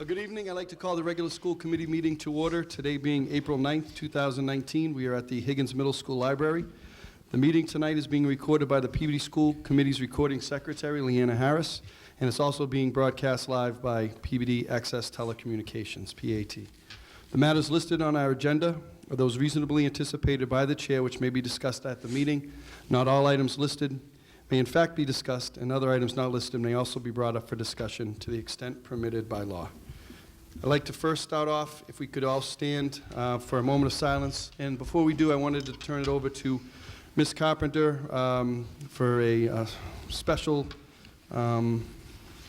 Good evening. I'd like to call the regular school committee meeting to order. Today being April 9th, 2019. We are at the Higgins Middle School Library. The meeting tonight is being recorded by the Peabody School Committee's recording secretary, Leanna Harris, and it's also being broadcast live by Peabody Access Telecommunications, PAT. The matters listed on our agenda are those reasonably anticipated by the chair, which may be discussed at the meeting. Not all items listed may in fact be discussed, and other items not listed may also be brought up for discussion to the extent permitted by law. I'd like to first start off, if we could all stand for a moment of silence. And before we do, I wanted to turn it over to Ms. Carpenter for a special, I'm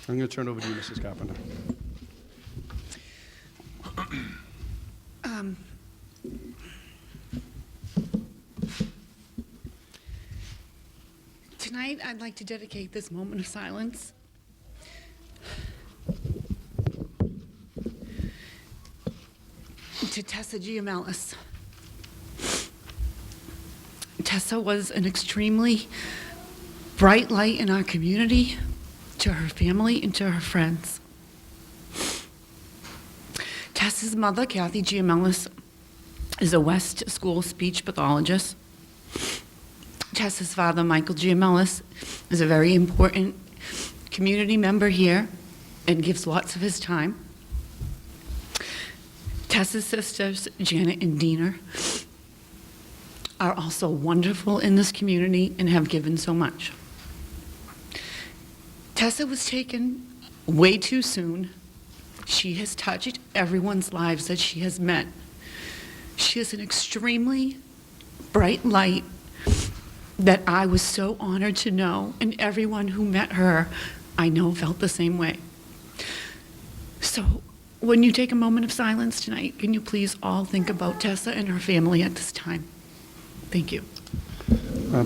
going to turn it over to you, Mrs. Carpenter. Tonight, I'd like to dedicate this moment of silence to Tessa Giamelis. Tessa was an extremely bright light in our community, to her family and to her friends. Tessa's mother, Kathy Giamelis, is a West School speech pathologist. Tessa's father, Michael Giamelis, is a very important community member here and gives lots of his time. Tessa's sisters, Janet and Dina, are also wonderful in this community and have given so much. Tessa was taken way too soon. She has touched everyone's lives that she has met. She is an extremely bright light that I was so honored to know, and everyone who met her, I know, felt the same way. So, when you take a moment of silence tonight, can you please all think about Tessa and her family at this time? Thank you.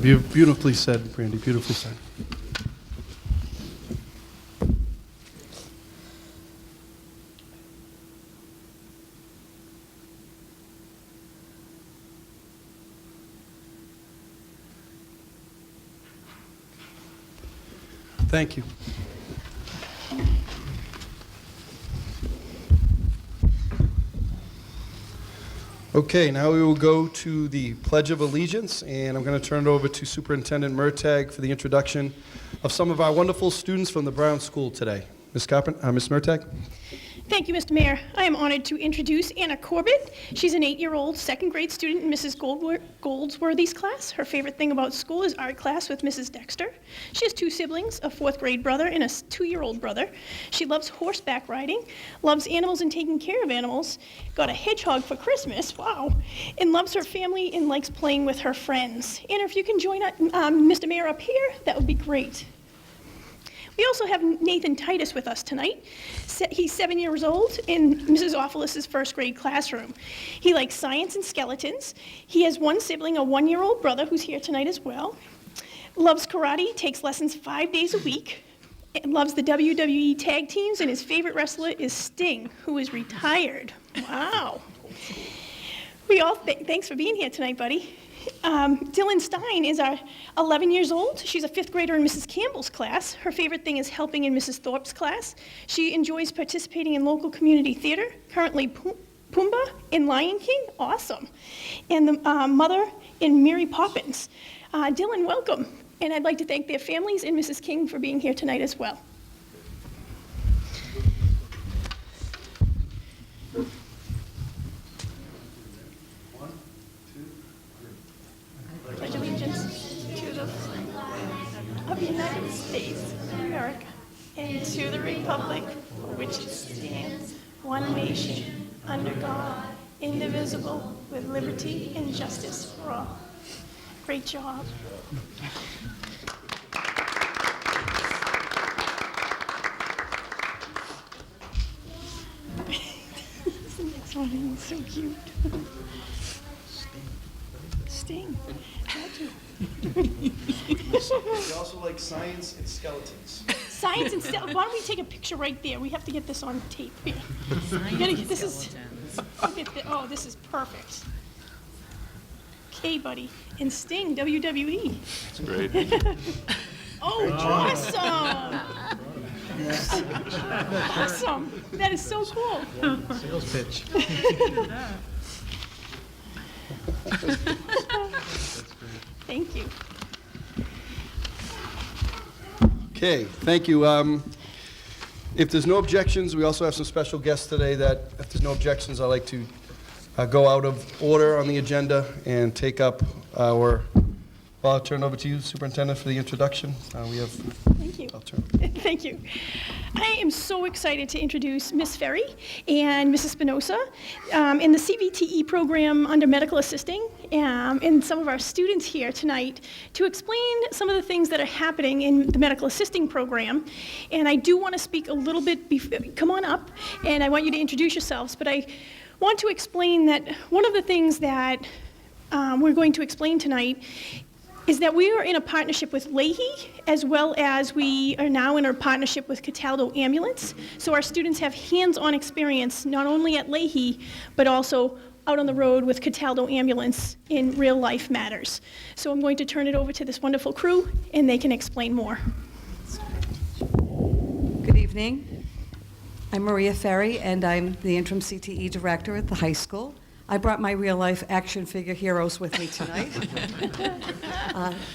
Beautifully said, Brandy, beautifully said. Thank you. Okay, now we will go to the Pledge of Allegiance, and I'm going to turn it over to Superintendent Murtagh for the introduction of some of our wonderful students from the Brown School today. Ms. Murtagh. Thank you, Mr. Mayor. I am honored to introduce Anna Corbett. She's an 8-year-old second grade student in Mrs. Goldsworthy's class. Her favorite thing about school is art class with Mrs. Dexter. She has 2 siblings, a 4th grade brother and a 2-year-old brother. She loves horseback riding, loves animals and taking care of animals, got a hedgehog for Christmas, wow, and loves her family and likes playing with her friends. Anna, if you can join Mr. Mayor up here, that would be great. We also have Nathan Titus with us tonight. He's 7 years old in Mrs. Offelis' 1st grade classroom. He likes science and skeletons. He has 1 sibling, a 1-year-old brother who's here tonight as well. Loves karate, takes lessons 5 days a week. And loves the WWE tag teams, and his favorite wrestler is Sting, who is retired. Wow. Thanks for being here tonight, buddy. Dylan Stein is our 11 years old. She's a 5th grader in Mrs. Campbell's class. Her favorite thing is helping in Mrs. Thorpe's class. She enjoys participating in local community theater, currently Pumbaa in Lion King, awesome. And the mother in Mary Poppins. Dylan, welcome. And I'd like to thank their families and Mrs. King for being here tonight as well. Pledge allegiance to the flag of the United States of America and to the republic for which it stands, one nation, under God, indivisible, with liberty and justice for all. Great job. The next one is so cute. Sting. We also like science and skeletons. Science and skeletons. Why don't we take a picture right there? We have to get this on tape here. Oh, this is perfect. Okay, buddy. And Sting, WWE. That's great. Oh, awesome. Awesome. That is so cool. Sales pitch. Thank you. Okay, thank you. If there's no objections, we also have some special guests today that, if there's no objections, I'd like to go out of order on the agenda and take up our, well, I'll turn it over to you, Superintendent, for the introduction. Thank you. I'll turn. Thank you. I am so excited to introduce Ms. Ferry and Mrs. Spinoza in the CVTE program under medical assisting, and some of our students here tonight to explain some of the things that are happening in the medical assisting program. And I do want to speak a little bit, come on up, and I want you to introduce yourselves, but I want to explain that one of the things that we're going to explain tonight is that we are in a partnership with Lahey, as well as we are now in a partnership with Cataldo Ambulance. So our students have hands-on experience, not only at Lahey, but also out on the road with Cataldo Ambulance in real-life matters. So I'm going to turn it over to this wonderful crew, and they can explain more. Good evening. I'm Maria Ferry, and I'm the interim CTE director at the high school. I brought my real-life action figure heroes with me tonight.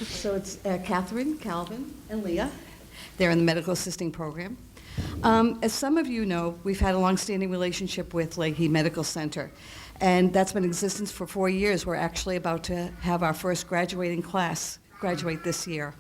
So it's Catherine, Calvin, and Leah. They're in the medical assisting program. As some of you know, we've had a long-standing relationship with Lahey Medical Center, and that's been in existence for 4 years. We're actually about to have our first graduating class graduate this year.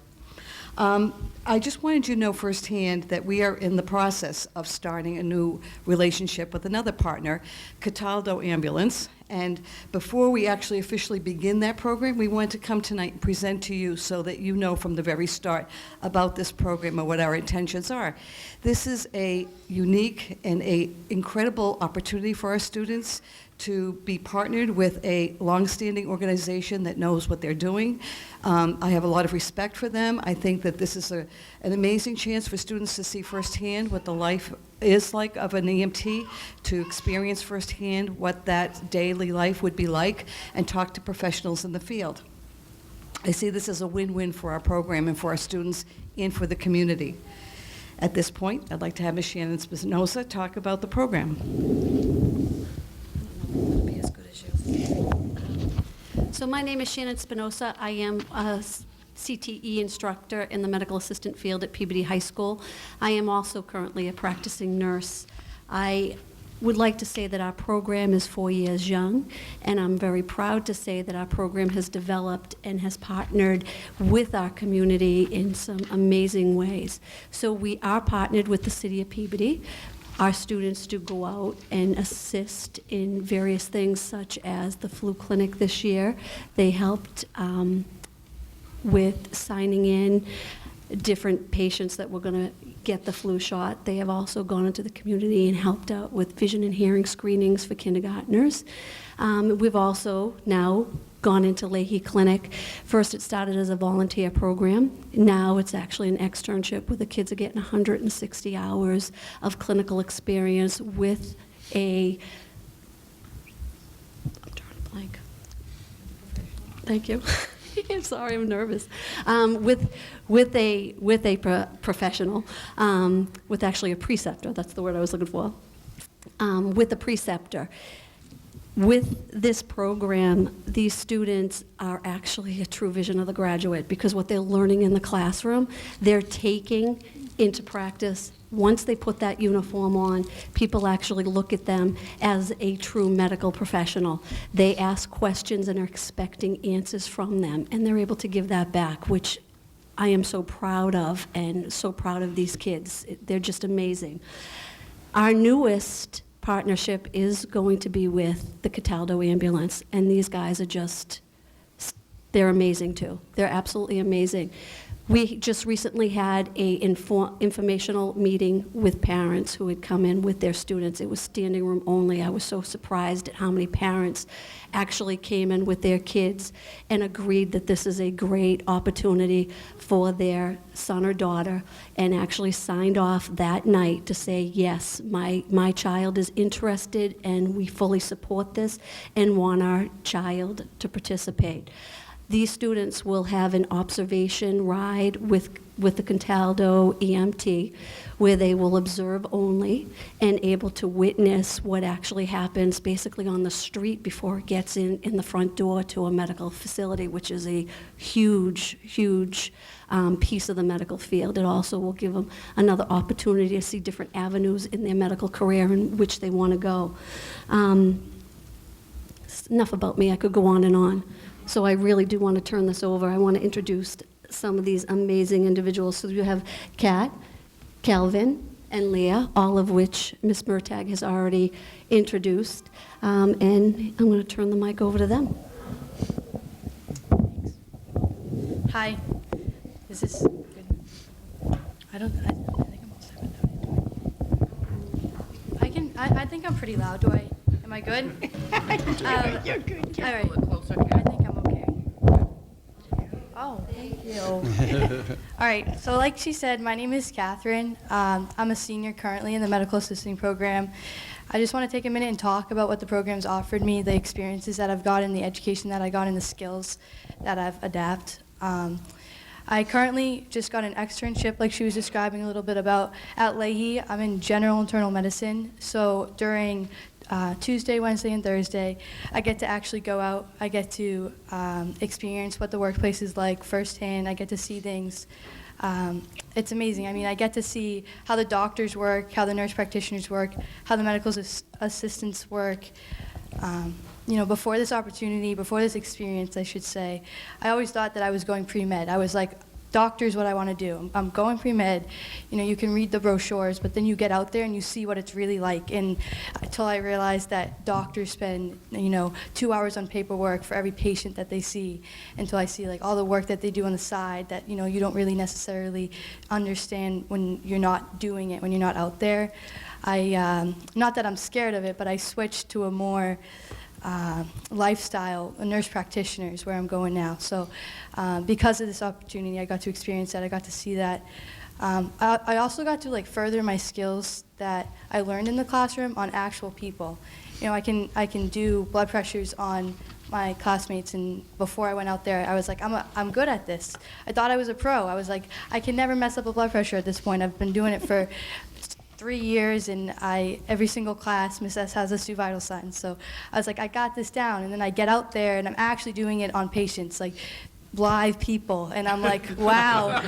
I just wanted you to know firsthand that we are in the process of starting a new relationship with another partner, Cataldo Ambulance. And before we actually officially begin that program, we wanted to come tonight and present to you so that you know from the very start about this program and what our intentions are. This is a unique and a incredible opportunity for our students to be partnered with a long-standing organization that knows what they're doing. I have a lot of respect for them. I think that this is an amazing chance for students to see firsthand what the life is like of an EMT, to experience firsthand what that daily life would be like, and talk to professionals in the field. I see this as a win-win for our program and for our students and for the community. At this point, I'd like to have Ms. Shannon Spinoza talk about the program. Be as good as you. So my name is Shannon Spinoza. I am a CTE instructor in the medical assistant field at Peabody High School. I am also currently a practicing nurse. I would like to say that our program is 4 years young, and I'm very proud to say that our program has developed and has partnered with our community in some amazing ways. So we are partnered with the City of Peabody. Our students do go out and assist in various things, such as the flu clinic this year. They helped with signing in different patients that were going to get the flu shot. They have also gone into the community and helped out with vision and hearing screenings for kindergartners. We've also now gone into Lahey Clinic. First it started as a volunteer program. Now it's actually an externship where the kids are getting 160 hours of clinical experience with a, I'm drawing a blank. Thank you. I'm sorry, I'm nervous. With a professional, with actually a preceptor, that's the word I was looking for, with a preceptor. With this program, these students are actually a true vision of the graduate, because what they're learning in the classroom, they're taking into practice. Once they put that uniform on, people actually look at them as a true medical professional. They ask questions and are expecting answers from them, and they're able to give that back, which I am so proud of, and so proud of these kids. They're just amazing. Our newest partnership is going to be with the Cataldo Ambulance, and these guys are just, they're amazing too. They're absolutely amazing. We just recently had a informational meeting with parents who had come in with their students. It was standing room only. I was so surprised at how many parents actually came in with their kids and agreed that this is a great opportunity for their son or daughter, and actually signed off that night to say, yes, my child is interested and we fully support this and want our child to participate. these students will have an observation ride with the Cataldo EMT, where they will observe only and able to witness what actually happens basically on the street before it gets in the front door to a medical facility, which is a huge, huge piece of the medical field. It also will give them another opportunity to see different avenues in their medical career in which they want to go. Enough about me. I could go on and on. So I really do want to turn this over. I want to introduce some of these amazing individuals. So you have Kat, Calvin, and Leah, all of which Ms. Murtagh has already introduced. And I'm going to turn the mic over to them. Hi. Is this good? I think I'm all set with that. I think I'm pretty loud. Am I good? You're good. All right. I think I'm okay. Oh, thank you. All right, so like she said, my name is Catherine. I'm a senior currently in the medical assisting program. I just want to take a minute and talk about what the program's offered me, the experiences that I've gotten, the education that I got, and the skills that I've adapted. I currently just got an externship, like she was describing a little bit about, at Lahey. I'm in general internal medicine, so during Tuesday, Wednesday, and Thursday, I get to actually go out. I get to experience what the workplace is like firsthand. I get to see things. It's amazing. I mean, I get to see how the doctors work, how the nurse practitioners work, how the medical assistants work. Before this opportunity, before this experience, I should say, I always thought that I was going pre-med. I was like, doctor's what I want to do. I'm going pre-med. You can read the brochures, but then you get out there and you see what it's really like. And until I realized that doctors spend, 2 hours on paperwork for every patient that they see, until I see like all the work that they do on the side that, you don't really necessarily understand when you're not doing it, when you're not out there. Not that I'm scared of it, but I switched to a more lifestyle, a nurse practitioner is where I'm going now. So because of this opportunity, I got to experience that. I got to see that. I also got to further my skills that I learned in the classroom on actual people. I can do blood pressures on my classmates, and before I went out there, I was like, I'm good at this. I thought I was a pro. I was like, I can never mess up a blood pressure at this point. I've been doing it for 3 years, and every single class, Miss S has us do vital signs. So I was like, I got this down. And then I get out there, and I'm actually doing it on patients, like live people. And I'm like, wow,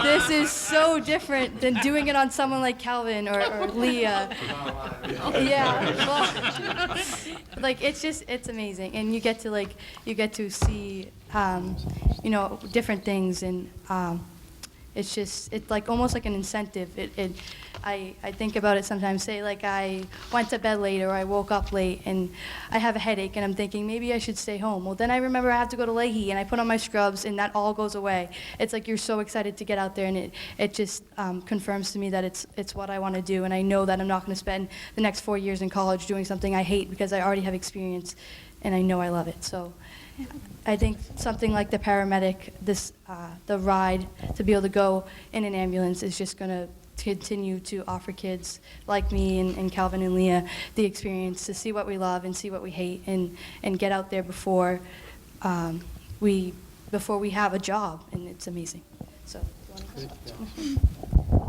this is so different than doing it on someone like Calvin or Leah. Yeah, well, it's amazing. And you get to see, different things, and it's almost like an incentive. I think about it sometimes, say I went to bed late or I woke up late and I have a headache and I'm thinking maybe I should stay home. Well, then I remember I have to go to Lahey and I put on my scrubs and that all goes away. It's like you're so excited to get out there, and it just confirms to me that it's what I want to do, and I know that I'm not going to spend the next 4 years in college doing something I hate, because I already have experience and I know I love it. So I think something like the paramedic, the ride to be able to go in an ambulance is just going to continue to offer kids like me and Calvin and Leah the experience to see what we love and see what we hate, and get out there before we have a job, and it's amazing. So,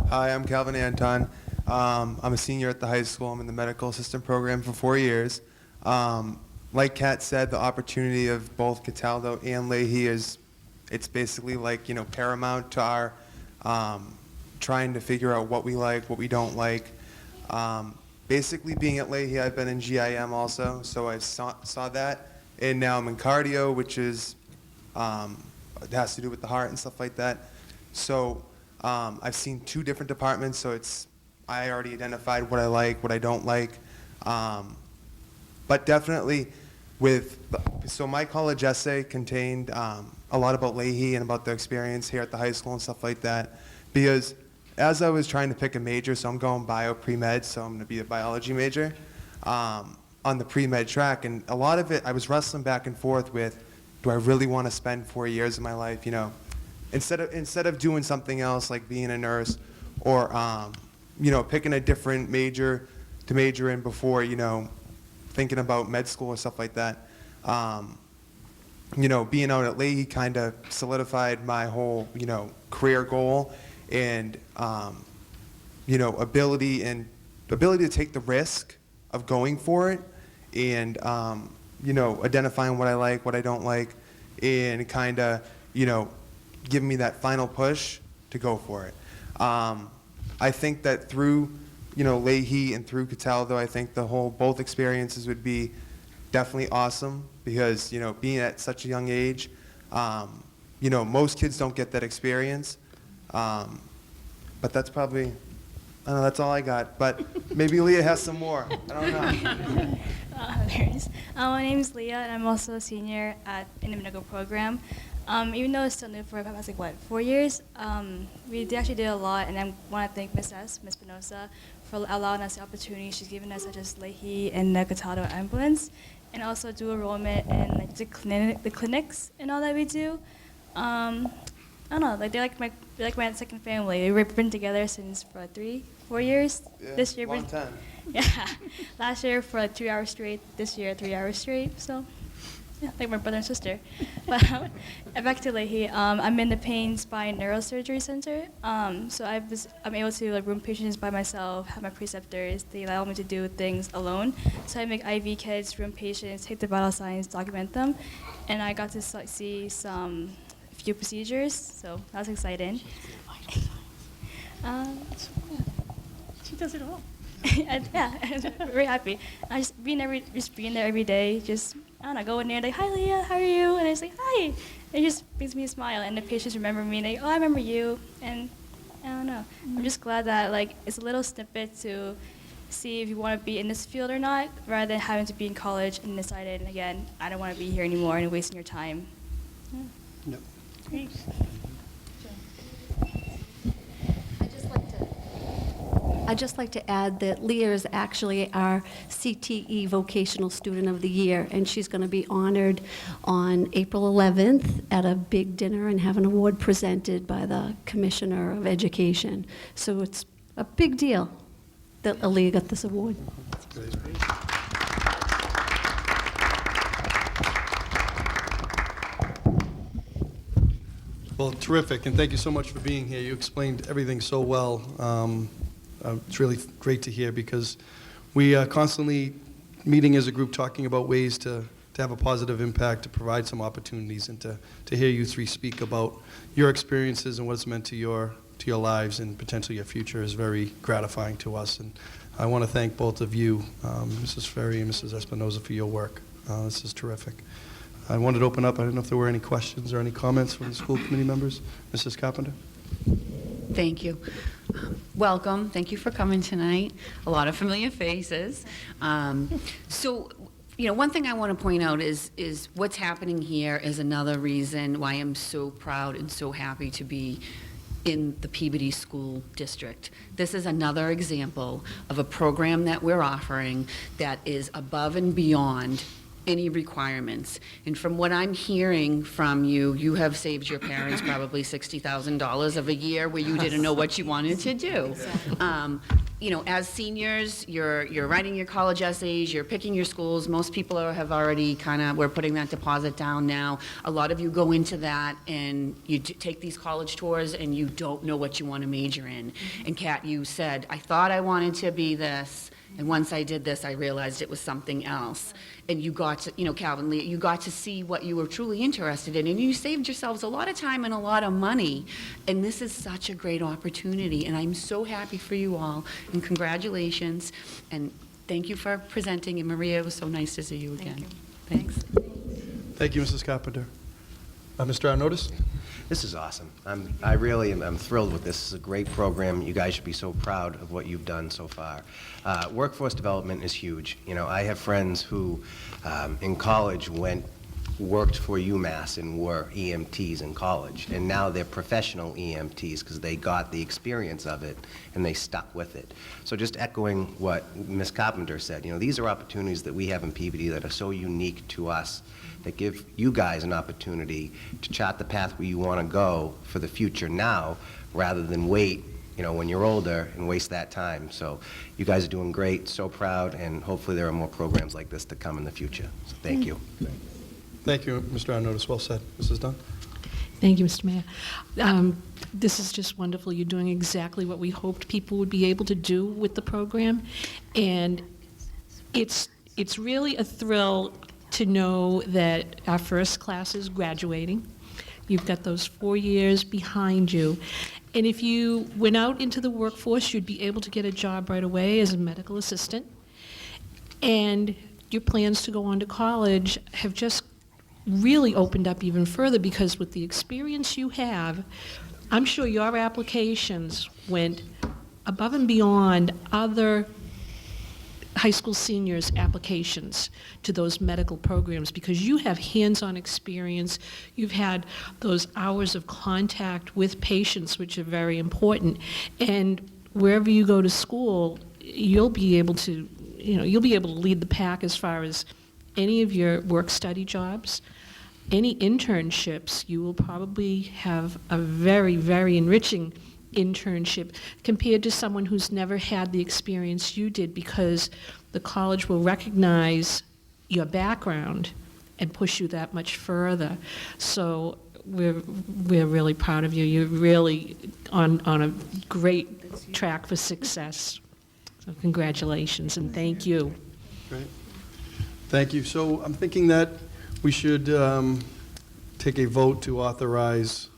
Hi, I'm Calvin Anton. I'm a senior at the high school. I'm in the medical assistant program for 4 years. Like Kat said, the opportunity of both Cataldo and Lahey it's basically paramount to our trying to figure out what we like, what we don't like. Basically being at Lahey, I've been in GIM also, so I saw that. And now I'm in cardio, which is, it has to do with the heart and stuff like that. So I've seen 2 different departments, so I already identified what I like, what I don't like. But definitely so my college essay contained a lot about Lahey and about the experience here at the high school and stuff like that. Because as I was trying to pick a major, so I'm going bio pre-med, so I'm going to be a biology major on the pre-med track. And a lot of it, I was wrestling back and forth with, do I really want to spend 4 years of my life, instead of doing something else like being a nurse, or picking a different major to major in before, thinking about med school or stuff like that. being out at Lahey kind of solidified my whole, career goal and, ability to take the risk of going for it and, identifying what I like, what I don't like, and kind of, giving me that final push to go for it. I think that through, Lahey and through Cataldo, I think both experiences would be definitely awesome because, being at such a young age, most kids don't get that experience. But that's probably, I don't know, that's all I got. But maybe Leah has some more. I don't know. My name is Leah, and I'm also a senior in the medical program. Even though it's still new for past 4 years, we actually did a lot, and I want to thank Ms. Spinoza, for allowing us the opportunity she's given us, such as Lahey and the Cataldo ambulance, and also dual enrollment in the clinics and all that we do. I don't know, they're like my second family. We've been together since for 4 years. Yeah, this year, long time. Yeah, last year for 2 hours straight. This year 3 hours straight. So. Yeah, like my brother and sister. But back to Lahey, I'm in the Pain Spine Neurosurgery Center. So I'm able to room patients by myself, have my preceptors. They allow me to do things alone. So I make IV kits, room patients, take their vital signs, document them, and I got to see a few procedures. So that was exciting. She does it all. Yeah, very happy. I just being there every day, I don't know, go in there, like, hi Leah, how are you? And I was like, hi. It just makes me smile, and the patients remember me, and they, I remember you. And I don't know, I'm just glad that it's a little snippet to see if you want to be in this field or not, rather than having to be in college and decided, again, I don't want to be here anymore and wasting your time. Yeah. Yep. Great. I'd just like to add that Leah is actually our CTE Vocational Student of the Year, and she's going to be honored on April 11th at a big dinner and have an award presented by the Commissioner of Education. So it's a big deal that Leah got this award. Well, terrific, and thank you so much for being here. You explained everything so well. It's really great to hear because we are constantly meeting as a group talking about ways to have a positive impact, to provide some opportunities, and to hear you three speak about your experiences and what it's meant to your lives and potentially your future is very gratifying to us. And I want to thank both of you, Mrs. Ferry and Mrs. Espinoza, for your work. This is terrific. I wanted to open up. I don't know if there were any questions or any comments from the school committee members. Mrs. Carpenter? Thank you. Welcome. Thank you for coming tonight. A lot of familiar faces. So, one thing I want to point out is what's happening here is another reason why I'm so proud and so happy to be in the Peabody School District. This is another example of a program that we're offering that is above and beyond any requirements. And from what I'm hearing from you, you have saved your parents probably $60,000 of a year where you didn't know what you wanted to do. As seniors, you're writing your college essays, you're picking your schools. Most people have already we're putting that deposit down now. A lot of you go into that and you take these college tours and you don't know what you want to major in. And Kat, you said, I thought I wanted to be this, and once I did this, I realized it was something else. And you got to, Calvin Lee, you got to see what you were truly interested in, and you saved yourselves a lot of time and a lot of money. And this is such a great opportunity, and I'm so happy for you all, and congratulations, and thank you for presenting, and Maria, it was so nice to see you again. Thanks. Thank you, Mrs. Carpenter. Mr. Arnottis? This is awesome. I really am thrilled with this. This is a great program. You guys should be so proud of what you've done so far. Workforce development is huge. I have friends who in college worked for UMass and were EMTs in college, and now they're professional EMTs because they got the experience of it and they stuck with it. So just echoing what Ms. Carpenter said, these are opportunities that we have in Peabody that are so unique to us, that give you guys an opportunity to chart the path where you want to go for the future now, rather than wait, when you're older and waste that time. So you guys are doing great, so proud, and hopefully there are more programs like this to come in the future. So thank you. Thank you, Mr. Arnottis. Well said. Mrs. Dunn? Thank you, Mr. Mayor. This is just wonderful. You're doing exactly what we hoped people would be able to do with the program. And it's really a thrill to know that our first class is graduating. You've got those 4 years behind you. And if you went out into the workforce, you'd be able to get a job right away as a medical assistant. And your plans to go on to college have just really opened up even further, because with the experience you have, I'm sure your applications went above and beyond other high school seniors' applications to those medical programs, because you have hands-on experience. You've had those hours of contact with patients, which are very important. And wherever you go to school, you'll be able to, you'll be able to lead the pack as far as any of your work-study jobs. Any internships, you will probably have a very, very enriching internship compared to someone who's never had the experience you did, because the college will recognize your background and push you that much further. So we're really proud of you. You're really on a great track for success. So congratulations and thank you. Great. Thank you. So I'm thinking that we should take a vote to authorize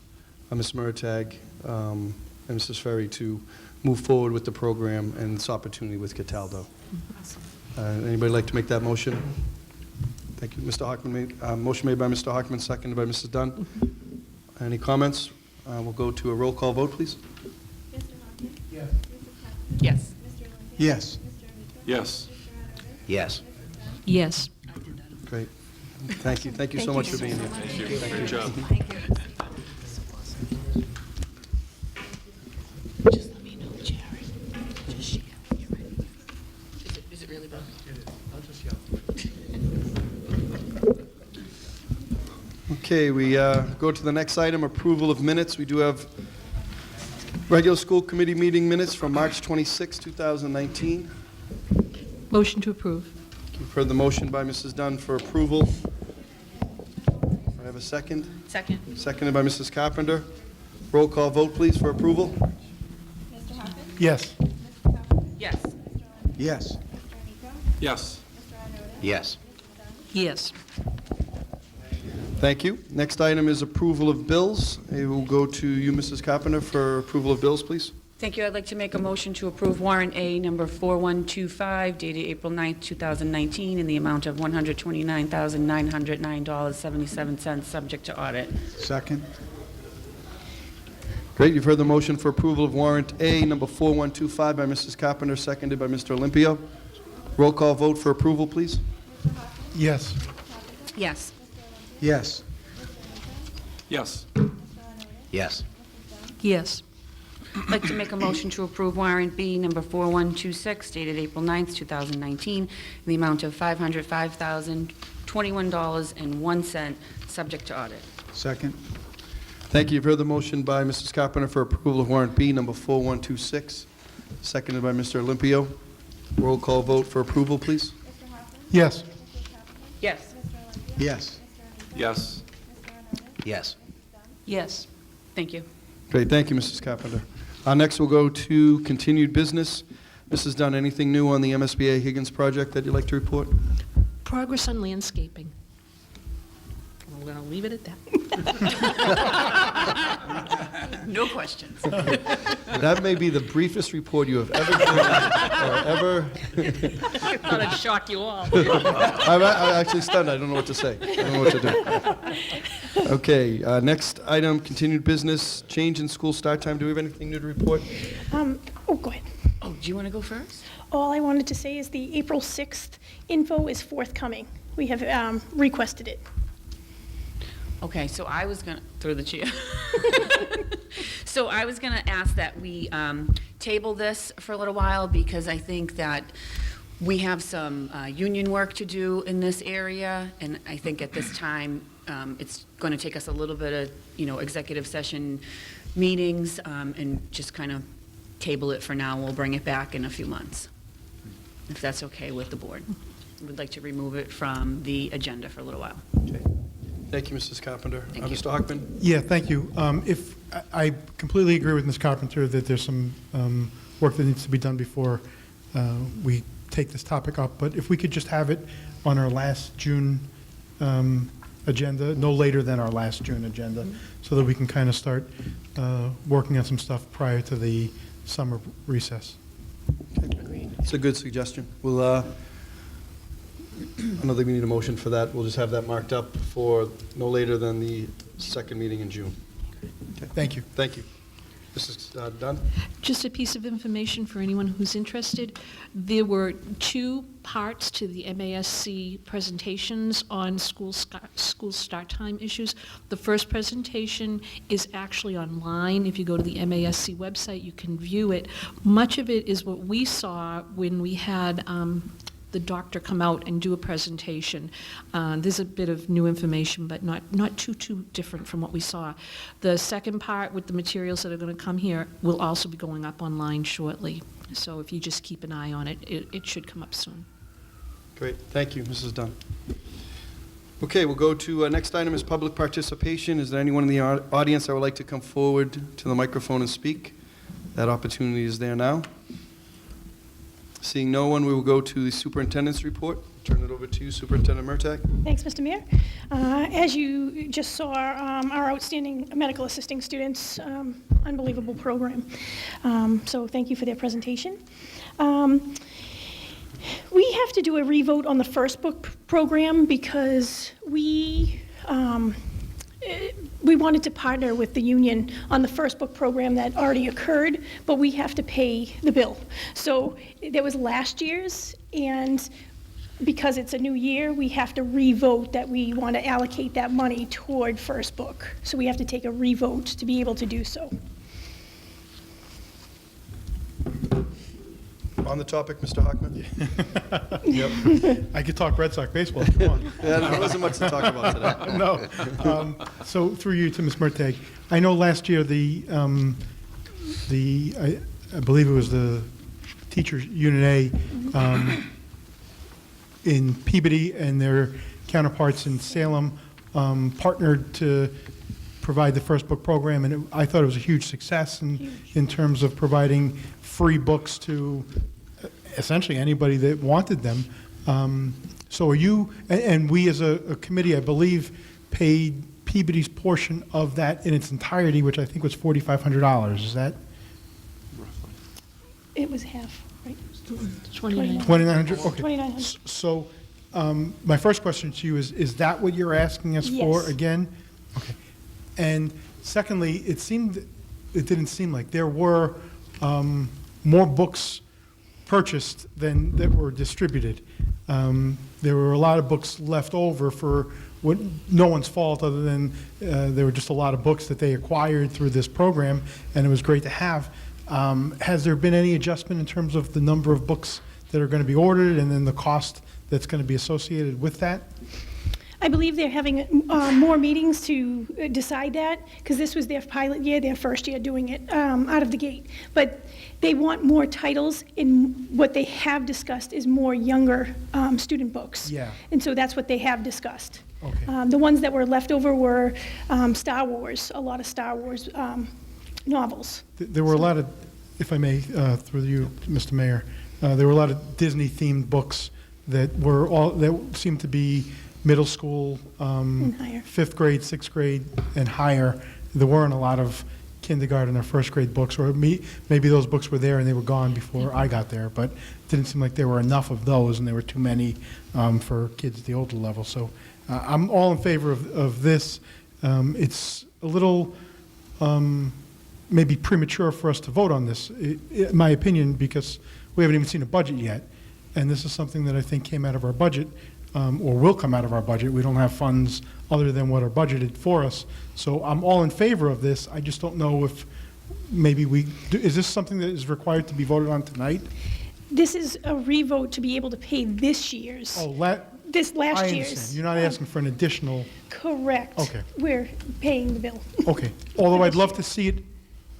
Ms. Murtagh and Mrs. Ferry to move forward with the program and this opportunity with Cataldo. Anybody like to make that motion? Thank you. Mr. Hockman motion made by Mr. Hockman, seconded by Mrs. Dunn. Any comments? We'll go to a roll call vote, please. Mr. Hockman? Yes. Mr. Olympia? Yes. Yes. Yes. Yes. Great. Thank you. Thank you so much for being here. Thank you. Great job. Just let me know, Jared. Just share. You're ready. Is it really bad? Okay, we go to the next item, approval of minutes. We do have regular school committee meeting minutes from March 26, 2019. Motion to approve. You've heard the motion by Mrs. Dunn for approval. I have a second. Second. Seconded by Mrs. Carpenter. Roll call vote, please, for approval. Mr. Hockman? Yes. Yes. Yes. Yes. Yes. Yes. Thank you. Next item is approval of bills. It will go to you, Mrs. Carpenter, for approval of bills, please. Thank you. I'd like to make a motion to approve warrant A number 4125 dated April 9th, 2019 in the amount of $129,909.77, subject to audit. Second. Great. You've heard the motion for approval of warrant A number 4125 by Mrs. Carpenter, seconded by Mr. Olympio. Roll call vote for approval, please. Yes. Yes. Yes. Yes. Yes. Yes. I'd like to make a motion to approve warrant B number 4126 dated April 9th, 2019 in the amount of $505,021.01, subject to audit. Second. Thank you. You've heard the motion by Mrs. Carpenter for approval of warrant B number 4126, seconded by Mr. Olympio. Roll call vote for approval, please. Yes. Yes. Yes. Yes. Yes. Yes. Thank you. Great. Thank you, Mrs. Carpenter. Next, we'll go to continued business. Mrs. Dunn, anything new on the MSBA Higgins project that you'd like to report? Progress on landscaping. I'm going to leave it at that. No questions. That may be the briefest report you have ever given or ever. I thought I'd shock you all. I'm actually stunned. I don't know what to say. I don't know what to do. Okay, next item, continued business, change in school start time. Do we have anything new to report? Oh, go ahead. Oh, do you want to go first? All I wanted to say is the April 6th info is forthcoming. We have requested it. Okay, so I was going to, through the chair. So I was going to ask that we table this for a little while, because I think that we have some union work to do in this area, and I think at this time it's going to take us a little bit of, executive session meetings, and just kind of table it for now. We'll bring it back in a few months, if that's okay with the board. We'd like to remove it from the agenda for a little while. Okay. Thank you, Mrs. Carpenter. Thank you. Mr. Hockman? Yeah, thank you. If, I completely agree with Ms. Carpenter that there's some work that needs to be done before we take this topic up, but if we could just have it on our last June agenda, no later than our last June agenda, so that we can kind of start working on some stuff prior to the summer recess. It's a good suggestion. We'll, I don't think we need a motion for that. We'll just have that marked up for no later than the second meeting in June. Thank you. Thank you. Mrs. Dunn? Just a piece of information for anyone who's interested. There were 2 parts to the MASC presentations on school start time issues. The first presentation is actually online. If you go to the MASC website, you can view it. Much of it is what we saw when we had the doctor come out and do a presentation. There's a bit of new information, but not too different from what we saw. The second part with the materials that are going to come here will also be going up online shortly. So if you just keep an eye on it, it should come up soon. Great. Thank you, Mrs. Dunn. Okay, we'll go to next item is public participation. Is there anyone in the audience that would like to come forward to the microphone and speak? That opportunity is there now. Seeing no one, we will go to the superintendent's report. Turn it over to you, Superintendent Murtagh. Thanks, Mr. Mayor. As you just saw, our outstanding medical assisting students, unbelievable program. So thank you for their presentation. We have to do a revote on the first book program because we wanted to partner with the union on the first book program that already occurred, but we have to pay the bill. So there was last year's, and because it's a new year, we have to revote that we want to allocate that money toward first book. So we have to take a revote to be able to do so. On the topic, Mr. Hockman? Yep. I could talk Red Sox baseball if you want. Yeah, there wasn't much to talk about today. No. So through you to Ms. Murtagh, I know last year I believe it was the teachers Unit A in Peabody and their counterparts in Salem partnered to provide the first book program, and I thought it was a huge success in terms of providing free books to essentially anybody that wanted them. So are you, and we as a committee, I believe, paid Peabody's portion of that in its entirety, which I think was $4,500. Is that? It was half, right? 2,900? Okay. 2,900. So my first question to you is that what you're asking us for Yes. again? Okay. And secondly, it didn't seem like there were more books purchased than that were distributed. There were a lot of books left over for no one's fault other than there were just a lot of books that they acquired through this program, and it was great to have. Has there been any adjustment in terms of the number of books that are going to be ordered and then the cost that's going to be associated with that? I believe they're having more meetings to decide that, because this was their pilot year, their first year doing it out of the gate. But they want more titles, and what they have discussed is more younger student books. Yeah. And so that's what they have discussed. Okay. The ones that were left over were Star Wars, a lot of Star Wars novels. There were a lot of, if I may, through you, Mr. Mayor, there were a lot of Disney-themed books that seemed to be middle school, And higher. 5th grade, 6th grade, and higher. There weren't a lot of kindergarten or first grade books, or maybe those books were there and they were gone before I got there, but it didn't seem like there were enough of those, and there were too many for kids at the older level. So I'm all in favor of this. It's a little maybe premature for us to vote on this, in my opinion, because we haven't even seen a budget yet. And this is something that I think came out of our budget, or will come out of our budget. We don't have funds other than what are budgeted for us. So I'm all in favor of this. I just don't know if maybe is this something that is required to be voted on tonight? This is a revote to be able to pay this year's. This last I year's. understand. You're not asking for an additional, Correct. Okay. We're paying the bill. okay. Although I'd love to see it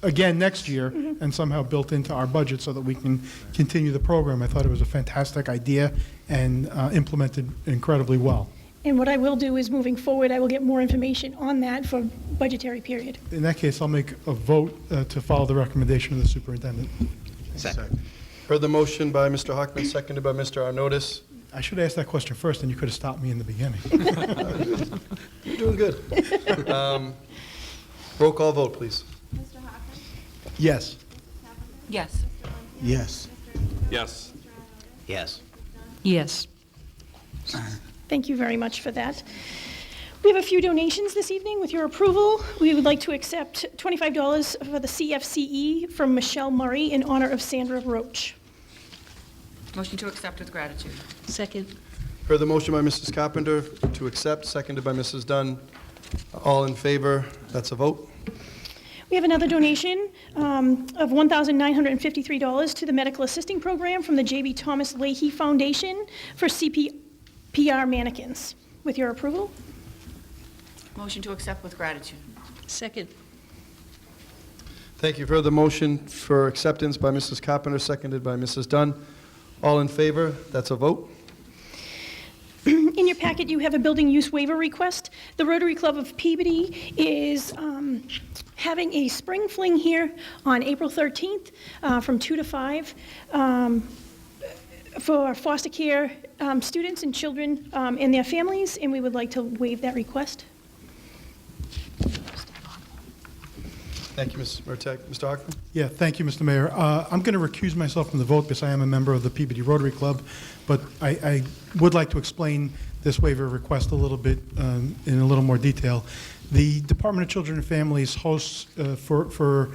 again next year and somehow built into our budget so that we can continue the program. I thought it was a fantastic idea and implemented incredibly well. And what I will do is, moving forward, I will get more information on that for budgetary period. In that case, I'll make a vote to follow the recommendation of the superintendent. Second. Heard the motion by Mr. Hockman, seconded by Mr. Arnottis. I should have asked that question first, and you could have stopped me in the beginning. You're doing good. Roll call vote, please. Yes. Yes. Yes. Yes. Yes. Yes. Thank you very much for that. We have a few donations this evening. With your approval, we would like to accept $25 for the CFCE from Michelle Murray in honor of Sandra Roach. Motion to accept with gratitude. Second. Heard the motion by Mrs. Carpenter to accept, seconded by Mrs. Dunn. All in favor? That's a vote. We have another donation of $1,953 to the Medical Assisting Program from the J.B. Thomas Lahey Foundation for CPR mannequins. With your approval? Motion to accept with gratitude. Second. Thank you. You've heard the motion for acceptance by Mrs. Carpenter, seconded by Mrs. Dunn. All in favor? That's a vote. In your packet, you have a building use waiver request. The Rotary Club of Peabody is having a spring fling here on April 13th from 2 to 5 for foster care students and children and their families, and we would like to waive that request. Thank you, Ms. Murtak. Mr. Hockman? Yeah, thank you, Mr. Mayor. I'm going to recuse myself from the vote because I am a member of the Peabody Rotary Club, but I would like to explain this waiver request a little bit in a little more detail. The Department of Children and Families hosts for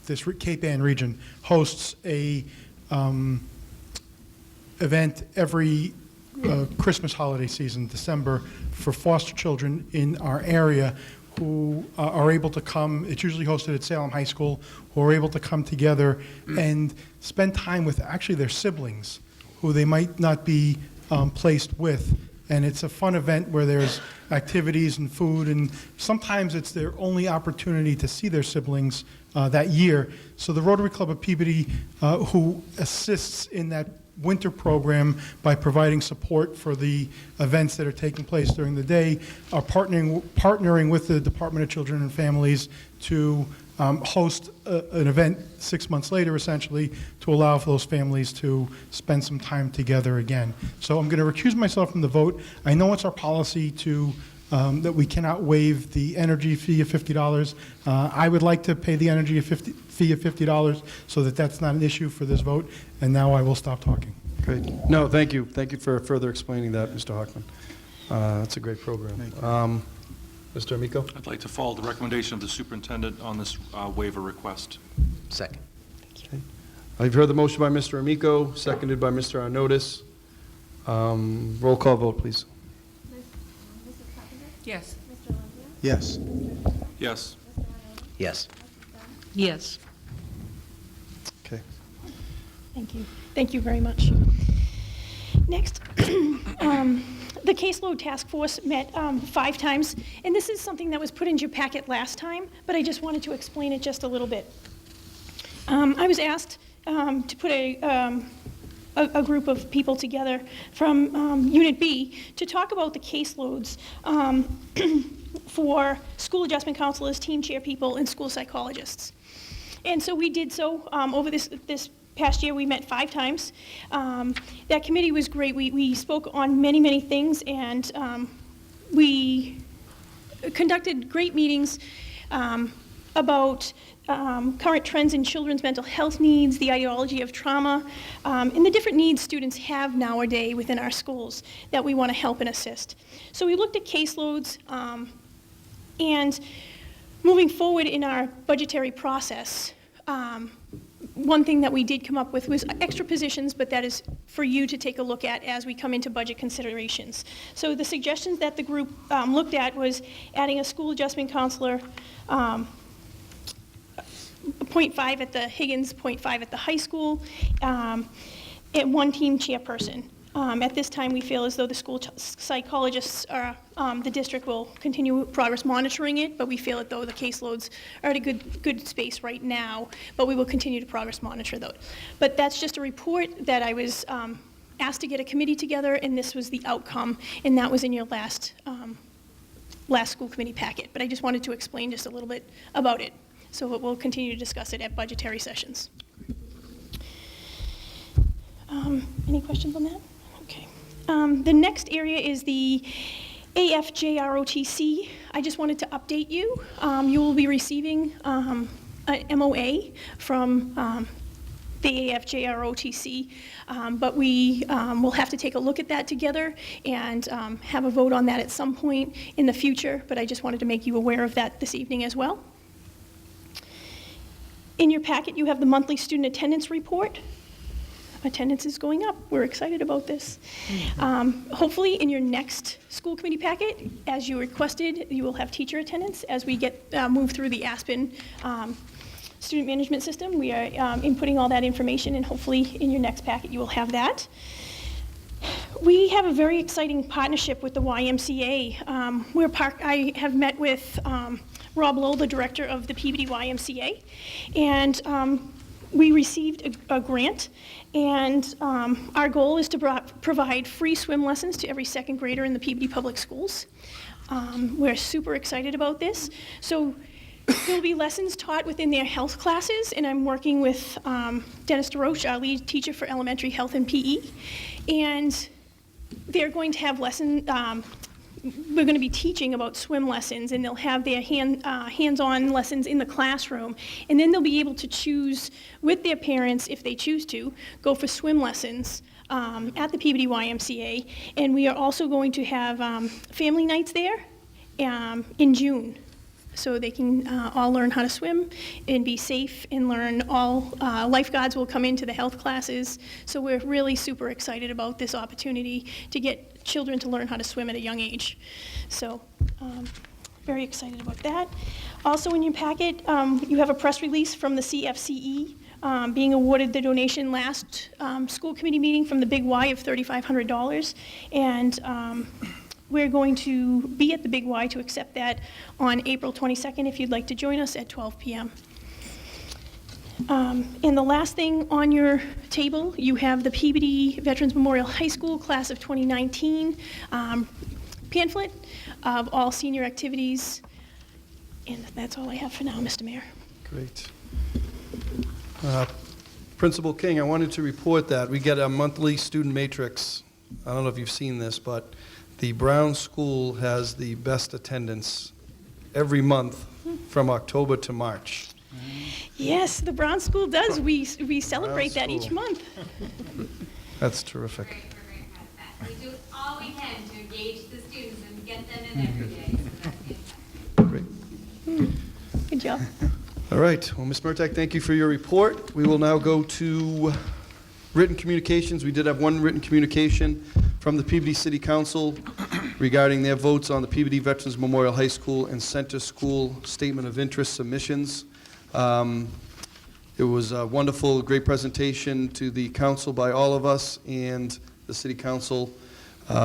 this Cape Ann region hosts a event every Christmas holiday season, December, for foster children in our area who are able to come. It's usually hosted at Salem High School, who are able to come together and spend time with actually their siblings who they might not be placed with. And it's a fun event where there's activities and food, and sometimes it's their only opportunity to see their siblings that year. So the Rotary Club of Peabody, who assists in that winter program by providing support for the events that are taking place during the day, are partnering with the Department of Children and Families to host an event 6 months later, essentially, to allow for those families to spend some time together again. So I'm going to recuse myself from the vote. I know it's our policy to that we cannot waive the energy fee of $50. I would like to pay the energy fee of $50 so that that's not an issue for this vote, and now I will stop talking. Great. No, thank you. Thank you for further explaining that, Mr. Hockman. That's a great program. Mr. Amico? I'd like to follow the recommendation of the superintendent on this waiver request. Second. I've heard the motion by Mr. Amico, seconded by Mr. Arnottis. Roll call vote, please. Yes. Yes. Yes. Yes. Yes. Okay. Thank you. Thank you very much. Next, the caseload task force met 5 times, and this is something that was put into your packet last time, but I just wanted to explain it just a little bit. I was asked to put a group of people together from Unit B to talk about the caseloads for school adjustment counselors, team chair people, and school psychologists. And so we did so over this past year. We met 5 times. That committee was great. We spoke on many, many things, and we conducted great meetings about current trends in children's mental health needs, the ideology of trauma, and the different needs students have nowadays within our schools that we want to help and assist. So we looked at caseloads, and moving forward in our budgetary process, one thing that we did come up with was extra positions, but that is for you to take a look at as we come into budget considerations. So the suggestions that the group looked at was adding a school adjustment counselor, 0.5 at the Higgins, 0.5 at the high school, and 1 team chairperson. At this time, we feel as though the school psychologists are, the district will continue progress monitoring it, but we feel as though the caseloads are at a good space right now, but we will continue to progress monitor those. But that's just a report that I was asked to get a committee together, and this was the outcome, and that was in your last school committee packet. But I just wanted to explain just a little bit about it. So we'll continue to discuss it at budgetary sessions. Any questions on that? Okay. The next area is the AFJROTC. I just wanted to update you. You will be receiving a MOA from the AFJROTC, but we will have to take a look at that together and have a vote on that at some point in the future, but I just wanted to make you aware of that this evening as well. In your packet, you have the monthly student attendance report. Attendance is going up. We're excited about this. Hopefully, in your next school committee packet, as you requested, you will have teacher attendance as we get move through the Aspen student management system. We are inputting all that information, and hopefully in your next packet you will have that. We have a very exciting partnership with the YMCA. I have met with Rob Lowell, the director of the Peabody YMCA, and we received a grant, and our goal is to provide free swim lessons to every second grader in the Peabody Public Schools. We're super excited about this. So there will be lessons taught within their health classes, and I'm working with Dennis Jrotc, our lead teacher for elementary health and PE, and they're going to have we're going to be teaching about swim lessons, and they'll have their hands-on lessons in the classroom, and then they'll be able to choose with their parents, if they choose to, go for swim lessons at the Peabody YMCA, and we are also going to have family nights there in June, so they can all learn how to swim and be safe and learn lifeguards will come into the health classes. So we're really super excited about this opportunity to get children to learn how to swim at a young age. So very excited about that. Also in your packet, you have a press release from the CFCE being awarded the donation last school committee meeting from the Big Y of $3,500. And we're going to be at the Big Y to accept that on April 22nd if you'd like to join us at 12 p.m. And the last thing on your table, you have the Peabody Veterans Memorial High School Class of 2019 pamphlet of all senior activities. And that's all I have for now, Mr. Mayor. Great. Principal King, I wanted to report that we get a monthly student matrix. I don't know if you've seen this, but the Brown School has the best attendance every month from October to March. Yes, the Brown School does. We celebrate that each month. That's terrific. We're very proud of that. We do all we can to engage the students and get them in every day. So that's Great. Good job. All right. Well, Ms. Murtak, thank you for your report. We will now go to written communications. We did have one written communication from the Peabody City Council regarding their votes on the Peabody Veterans Memorial High School and Center School Statement of Interest submissions. It was a wonderful, great presentation to the council by all of us, and the City Council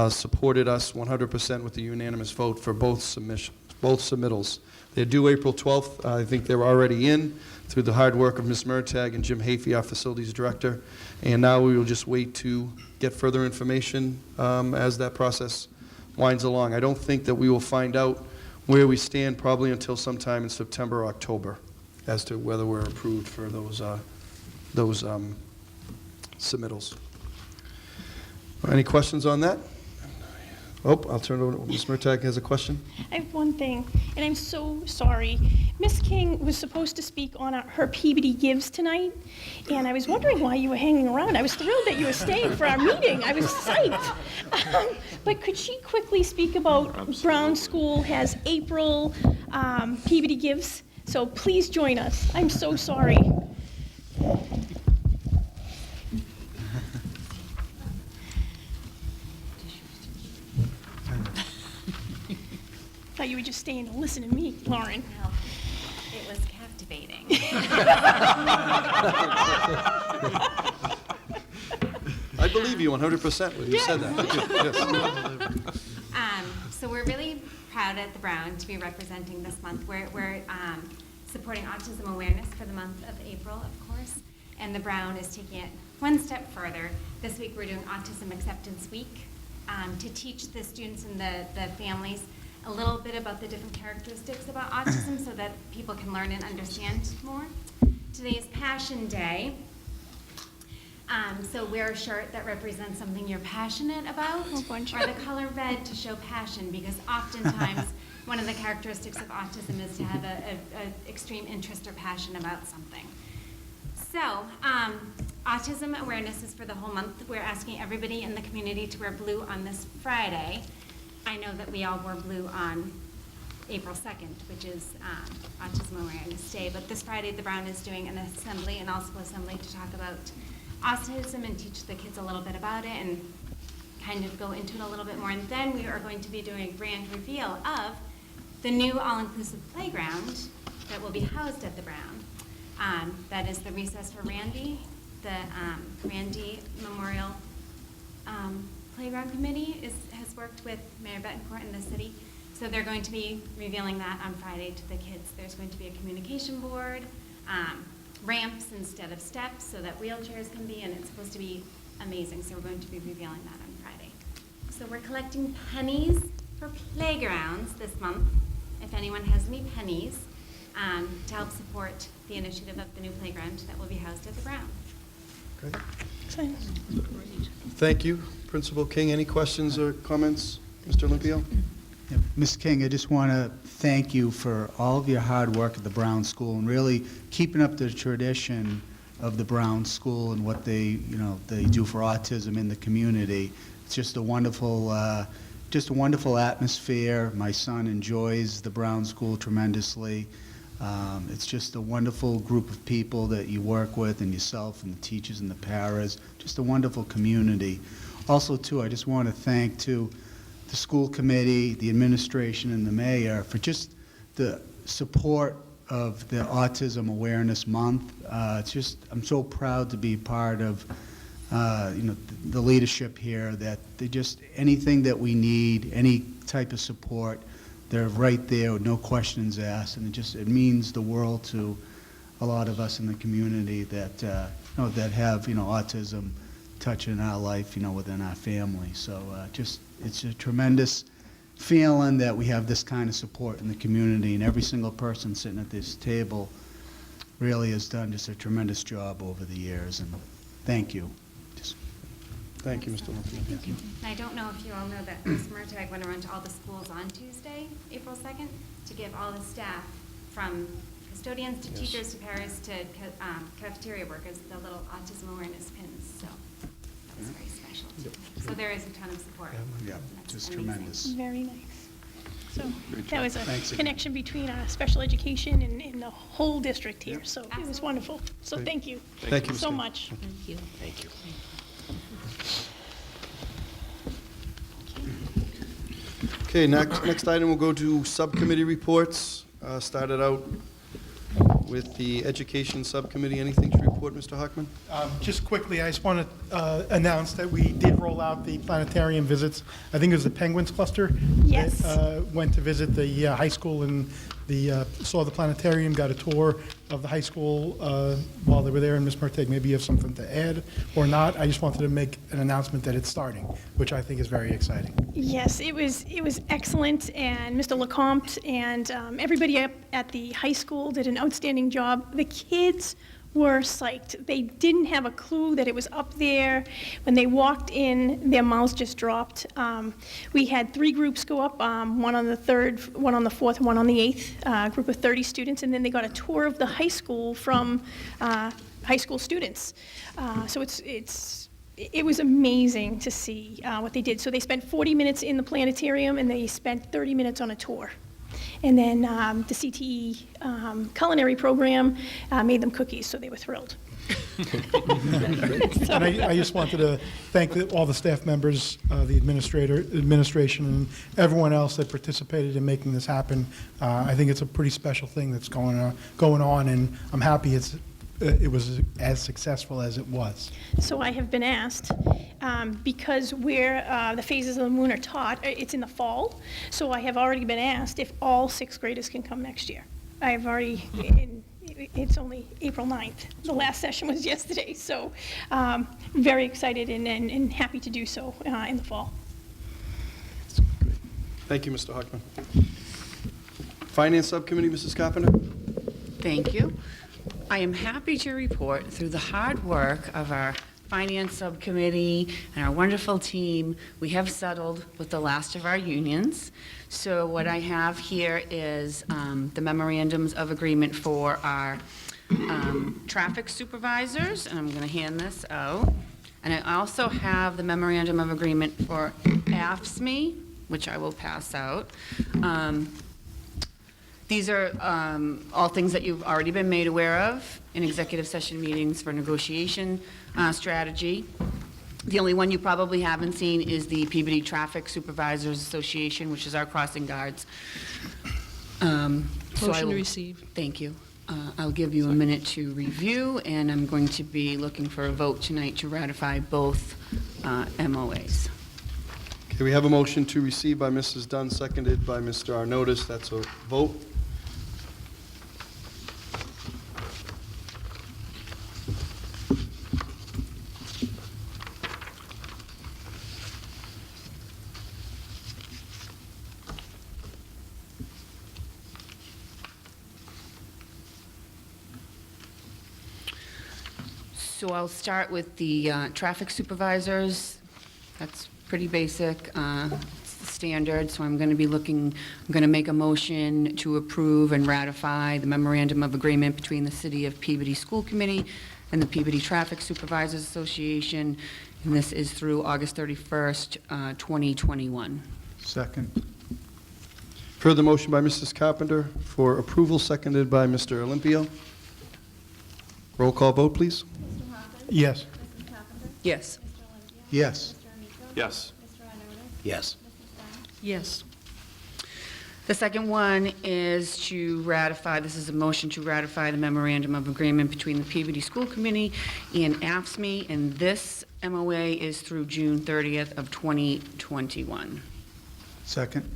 supported us 100% with a unanimous vote for both submittals. They're due April 12th. I think they're already in through the hard work of Ms. Murtag and Jim Hafey, our facilities director. And now we will just wait to get further information as that process winds along. I don't think that we will find out where we stand probably until sometime in September or October as to whether we're approved for those submittals. Any questions on that? Oh, I'll turn it over to Ms. Murtag has a question. I have one thing, and I'm so sorry. Ms. King was supposed to speak on her Peabody Gives tonight, and I was wondering why you were hanging around. I was thrilled that you were staying for our meeting. I was psyched. But could she quickly speak about Brown School has April Peabody Gives? So please join us. I'm so sorry. Thought you were just staying to listen to me, Lauren. No, it was captivating. I believe you 100% when you said that. Yes. So we're really proud at the Brown to be representing this month. We're supporting Autism Awareness for the month of April, of course, and the Brown is taking it one step further. This week we're doing Autism Acceptance Week to teach the students and the families a little bit about the different characteristics about autism so that people can learn and understand more. Today is Passion Day. So wear a shirt that represents something you're passionate about, or the color red to show passion, because oftentimes one of the characteristics of autism is to have an extreme interest or passion about something. So, Autism Awareness is for the whole month. We're asking everybody in the community to wear blue on this Friday. I know that we all wore blue on April 2nd, which is Autism Awareness Day, but this Friday the Brown is doing an assembly, an all-school assembly, to talk about autism and teach the kids a little bit about it and kind of go into it a little bit more. And then we are going to be doing a grand reveal of the new all-inclusive playground that will be housed at the Brown. That is the Recess for Randy, the Randy Memorial Playground Committee has worked with Mayor Betancourt in the city. So they're going to be revealing that on Friday to the kids. There's going to be a communication board, ramps instead of steps so that wheelchairs can be, and it's supposed to be amazing. So we're going to be revealing that on Friday. So we're collecting pennies for playgrounds this month, if anyone has any pennies, to help support the initiative of the new playground that will be housed at the Brown. Great. Thank you. Principal King, any questions or comments? Mr. Olympio? Yeah, Ms. King, I just want to thank you for all of your hard work at the Brown School and really keeping up the tradition of the Brown School and what they do for autism in the community. It's just a wonderful atmosphere. My son enjoys the Brown School tremendously. It's just a wonderful group of people that you work with, and yourself and the teachers and the paras. Just a wonderful community. Also, too, I just want to thank, too, the school committee, the administration, and the mayor for just the support of the Autism Awareness Month. I'm so proud to be part of, the leadership here, that they just, anything that we need, any type of support, they're right there with no questions asked, and it means the world to a lot of us in the community that that have autism touching our life within our family. So it's a tremendous feeling that we have this kind of support in the community, and every single person sitting at this table really has done just a tremendous job over the years, and thank you. Thank you, Mr. Olympio. Thank you. I don't know if you all know that Ms. Murtagh went around to all the schools on Tuesday, April 2nd, to give all the staff, from custodians to teachers to paras to cafeteria workers, the little autism awareness pins. So that was very special. So there is a ton of support. Yeah, just tremendous. Very nice. So that was a Thanks again. connection between special education and the whole district here. So it was wonderful. So thank you. Thank you so Mr. much. Thank you. Thank you. Okay, next item, we'll go to subcommittee reports. Started out with the Education Subcommittee. Anything to report, Mr. Hockman? Just quickly, I just want to announce that we did roll out the planetarium visits. I think it was the Penguins Cluster. Yes. That, went to visit the high school and saw the planetarium, got a tour of the high school while they were there. And Ms. Murtagh, maybe you have something to add or not. I just wanted to make an announcement that it's starting, which I think is very exciting. Yes, it was excellent, and Mr. Lecomte and everybody up at the high school did an outstanding job. The kids were psyched. They didn't have a clue that it was up there. When they walked in, their mouths just dropped. We had 3 groups go up, one on the 3rd, one on the 4th, and one on the 8th, group of 30 students, and then they got a tour of the high school from high school students. So it was amazing to see what they did. So they spent 40 minutes in the planetarium, and they spent 30 minutes on a tour. And then the CTE culinary program made them cookies, so they were thrilled. And I just wanted to thank all the staff members, the administration, and everyone else that participated in making this happen. I think it's a pretty special thing that's going on, and I'm happy it was as successful as it was. So I have been asked, because where the phases of the moon are taught, it's in the fall, so I have already been asked if all 6th graders can come next year. I have already, it's only April 9th. The last session was yesterday, so very excited and happy to do so in the fall. Thank you, Mr. Hockman. Finance Subcommittee, Mrs. Carpenter? Thank you. I am happy to report through the hard work of our Finance Subcommittee and our wonderful team, we have settled with the last of our unions. So what I have here is the memorandums of agreement for our traffic supervisors, and I'm going to hand this out. And I also have the memorandum of agreement for AFSCME, which I will pass out. These are all things that you've already been made aware of in executive session meetings for negotiation strategy. The only one you probably haven't seen is the Peabody Traffic Supervisors Association, which is our crossing guards. Motion to receive. Thank you. I'll give you a minute to review, and I'm going to be looking for a vote tonight to ratify both MOAs. Okay, we have a motion to receive by Mrs. Dunn, seconded by Mr. Arnottis. That's a vote. So I'll start with the traffic supervisors. That's pretty basic, it's standard, so I'm going to make a motion to approve and ratify the memorandum of agreement between the City of Peabody School Committee and the Peabody Traffic Supervisors Association, and this is through August 31st, 2021. Second. Further motion by Mrs. Carpenter for approval, seconded by Mr. Olympio. Roll call vote, please. Yes. Yes. Yes. Yes. Yes. Yes. The second one is to ratify, this is a motion to ratify the memorandum of agreement between the Peabody School Committee and AFSCME, and this MOA is through June 30th of 2021. Second.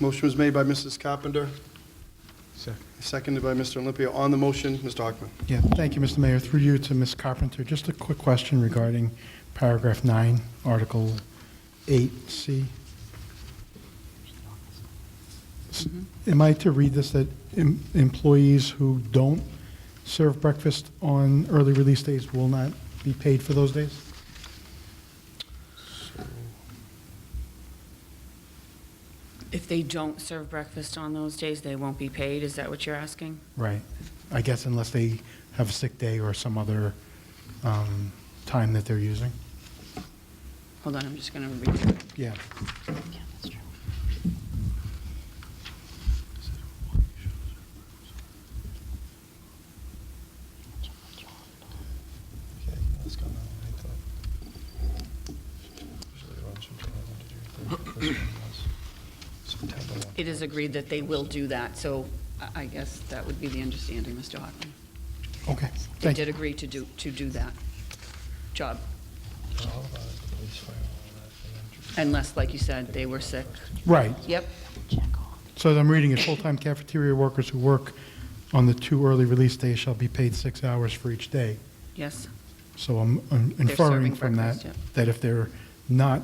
Motion was made by Mrs. Carpenter, Second. seconded by Mr. Olympio. On the motion, Mr. Hockman. Yeah, thank you, Mr. Mayor. Through you to Ms. Carpenter, just a quick question regarding paragraph 9, Article 8C. Am I to read this that employees who don't serve breakfast on early release days will not be paid for those days? If they don't serve breakfast on those days, they won't be paid, is that what you're asking? Right. I guess unless they have a sick day or some other time that they're using. Hold on, I'm just going to read through it. Yeah. It is agreed that they will do that, so I guess that would be the understanding, Mr. Hockman. Okay. They did agree to do that job. Unless, like you said, they were sick. Right. Yep. So as I'm reading it, full-time cafeteria workers who work on the 2 early release days shall be paid 6 hours for each day. Yes. So I'm inferring serving from that, breakfast, yeah. that if they're not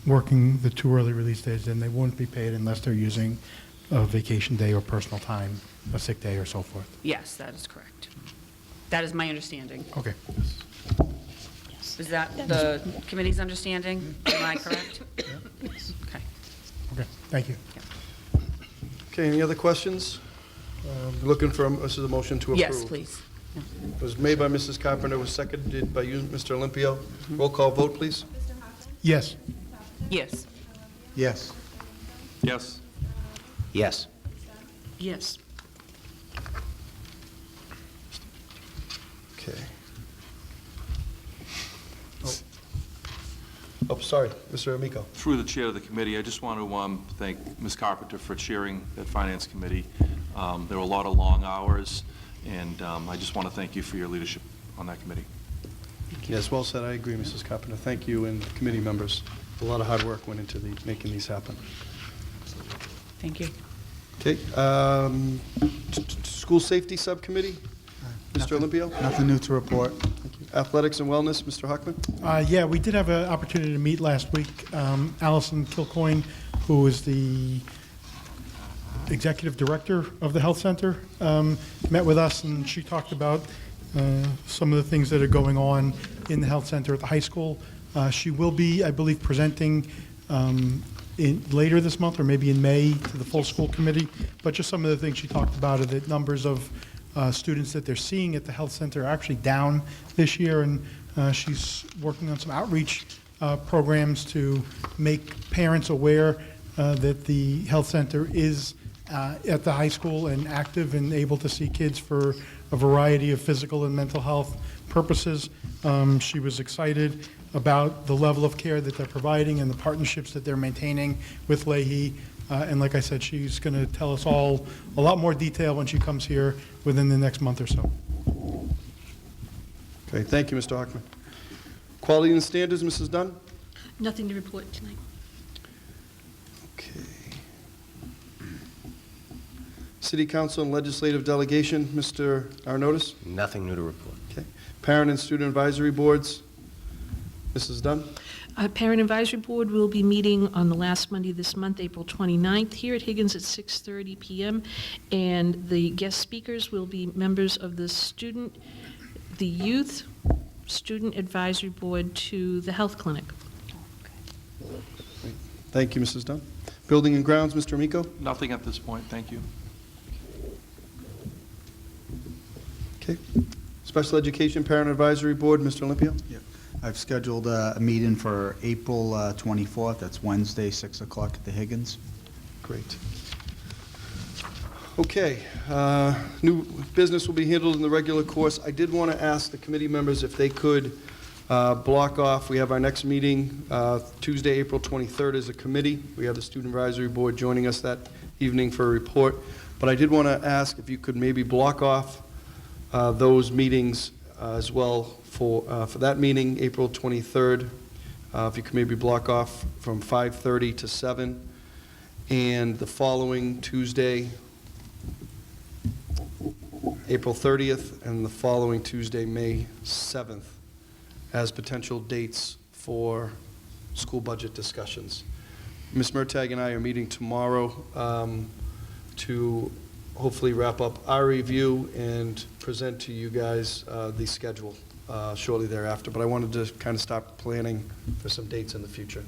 working the 2 early release days, then they won't be paid unless they're using a vacation day or personal time, a sick day or so forth. Yes, that is correct. That is my understanding. Okay. Is that the committee's understanding? Am I correct? Okay. Okay, thank you. Okay, any other questions? Looking for, this is a motion to approve. Yes, please. It was made by Mrs. Carpenter, was seconded by you, Mr. Olympio. Roll call vote, please. Yes. Yes. Yes. Yes. Yes. Yes. Okay. sorry, Mr. Amico. Through the chair of the committee, I just want to thank Ms. Carpenter for chairing that finance committee. There were a lot of long hours, and I just want to thank you for your leadership on that committee. Yes, well said. I agree, Mrs. Carpenter. Thank you and committee members. A lot of hard work went into making these happen. Thank you. Okay. School Safety Subcommittee, Mr. Olympio. Nothing new to report. Thank you. Athletics and Wellness, Mr. Huckman. Yeah, we did have an opportunity to meet last week. Allison Kilcoyne, who is the executive director of the health center, met with us, and she talked about some of the things that are going on in the health center at the high school. She will be, I believe, presenting later this month or maybe in May to the full school committee. But just some of the things she talked about are the numbers of students that they're seeing at the health center are actually down this year, and she's working on some outreach programs to make parents aware that the health center is at the high school and active and able to see kids for a variety of physical and mental health purposes. She was excited about the level of care that they're providing and the partnerships that they're maintaining with Lahey. And like I said, she's going to tell us all a lot more detail when she comes here within the next month or so. Okay, thank you, Mr. Huckman. Quality and Standards, Mrs. Dunn. Nothing to report tonight. Okay. City Council and Legislative Delegation, Mr. Arnottis. Nothing new to report. Okay. Parent and Student Advisory Boards, Mrs. Dunn. Parent Advisory Board will be meeting on the last Monday this month, April 29th, here at Higgins at 6:30 p.m. And the guest speakers will be members of the Youth Student Advisory Board to the Health Clinic. Thank you, Mrs. Dunn. Building and Grounds, Mr. Amico. Nothing at this point, thank you. Okay. Special Education Parent Advisory Board, Mr. Olympio. Yep. I've scheduled a meeting for April 24th. That's Wednesday, 6 o'clock at the Higgins. Great. Okay. New business will be handled in the regular course. I did want to ask the committee members if they could block off. We have our next meeting Tuesday, April 23rd as a committee. We have the Student Advisory Board joining us that evening for a report. But I did want to ask if you could maybe block off those meetings as well for that meeting, April 23rd. If you could maybe block off from 5:30 to 7, and the following Tuesday, April 30th, and the following Tuesday, May 7th, as potential dates for school budget discussions. Ms. Murtagh and I are meeting tomorrow to hopefully wrap up our review and present to you guys the schedule shortly thereafter. But I wanted to kind of start planning for some dates in the future.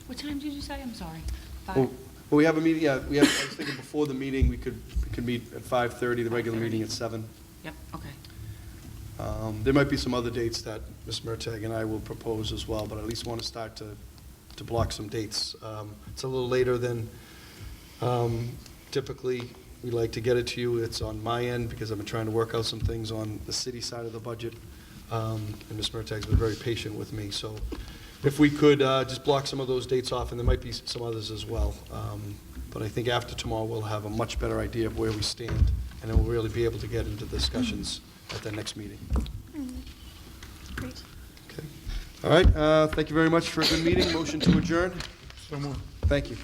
What time did you say? I'm sorry. 5? Well, we have a meeting, I was thinking before the meeting, we could meet at 5:30, the regular meeting at 7. Yep, okay. There might be some other dates that Ms. Murtagh and I will propose as well, but I at least want to start to block some dates. It's a little later than typically we like to get it to you. It's on my end because I've been trying to work out some things on the city side of the budget, and Ms. Murtagh's been very patient with me. So if we could just block some of those dates off, and there might be some others as well. But I think after tomorrow, we'll have a much better idea of where we stand, and then we'll really be able to get into discussions at the next meeting. Great. Okay. All right. Thank you very much for a good meeting. Motion to adjourn. So moved. Thank you.